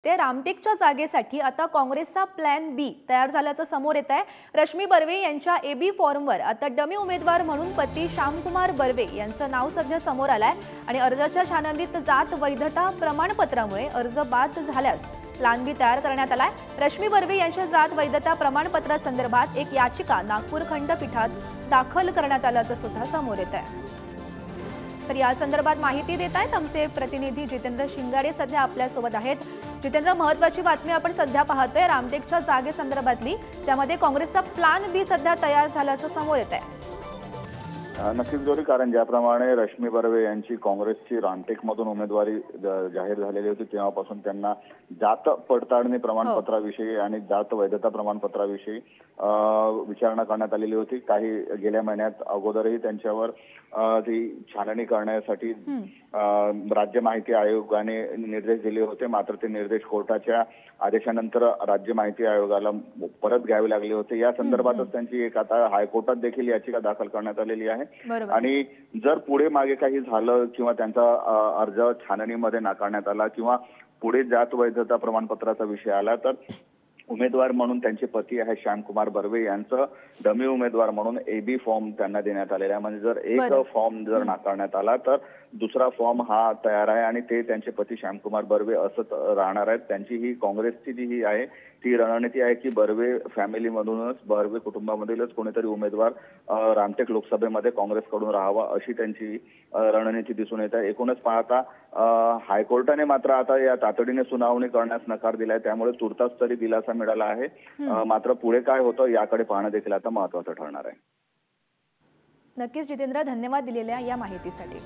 ते रामटेकच्या जागेसाठी आता काँग्रेसचा प्लॅन बी तयार झाल्याचं समोर येत आहे। रश्मी बर्वे यांच्या एबी फॉर्मवर आता डमी उमेदवार म्हणून पती श्यामकुमार बर्वे यांचं नाव सध्या समोर आलंय आणि अर्जाच्या छाननीत जात वैधता प्रमाणपत्रामुळे अर्ज बाद झाल्यास प्लॅन बी तयार करण्यात आलाय। रश्मी बर्वे यांच्या जात वैधता प्रमाणपत्रासंदर्भात एक याचिका नागपूर खंडपीठात दाखल करण्यात आल्याचं सुद्धा समोर येत आहे। तर या संदर्भात माहिती देत आहेत आमचे प्रतिनिधी जितेंद्र शिंगाडे सध्या आपल्या सोबत आहेत। जितेंद्र, महत्त्वाची बातमी आपण सध्या पाहतोय रामटेकच्या जागेसंदर्भातली, ज्यामध्ये काँग्रेसचा प्लॅन बी सध्या तयार झाल्याचं समोर येत आहे। नक्कीच जोरी, कारण ज्याप्रमाणे रश्मी बर्वे यांची काँग्रेसची रामटेकमधून उमेदवारी जाहीर झालेली होती तेव्हापासून त्यांना जात पडताळणी प्रमाणपत्राविषयी आणि जात वैधता प्रमाणपत्राविषयी विचारणा करण्यात आलेली होती। काही गेल्या महिन्यात अगोदरही त्यांच्यावर ती छाननी करण्यासाठी राज्य माहिती आयोगाने निर्देश दिले होते, मात्र ते निर्देश कोर्टाच्या आदेशानंतर राज्य माहिती आयोगाला परत घ्यावे लागले होते। या संदर्भातच त्यांची एक आता हायकोर्टात देखील याचिका दाखल करण्यात आलेली आहे आणि जर पुढे मागे काही झालं किंवा त्यांचा अर्ज छाननीमध्ये नाकारण्यात आला किंवा पुढे जात वैधता प्रमाणपत्राचा विषय आला तर उमेदवार म्हणून त्यांचे पती आहे श्यामकुमार बर्वे यांचं डमी उमेदवार म्हणून एबी फॉर्म त्यांना देण्यात आलेला आहे। म्हणजे जर एक फॉर्म जर नाकारण्यात आला तर दुसरा फॉर्म हा तयार आहे आणि ते त्यांचे पती श्यामकुमार बर्वे असंच राहणार आहेत। त्यांची ही काँग्रेसची जी ही आहे ती रणनीती आहे की बर्वे फॅमिलीमधूनच, बर्वे कुटुंबामधीलच कोणीतरी उमेदवार रामटेक लोकसभेमध्ये काँग्रेसकडून राहावा अशी त्यांची रणनीती दिसून येत आहे। एकूणच पाहता हायकोर्टाने मात्र आता या तातडीने सुनावणी करण्यास नकार दिलाय, त्यामुळे तुर्तास तरी दिलासा मिळाला आहे। मात्र पुढे काय होतं याकडे पाहणं देखील आता महत्त्वाचं ठरणार आहे। नक्कीच जितेंद्र, धन्यवाद दिलेल्या या माहितीसाठी।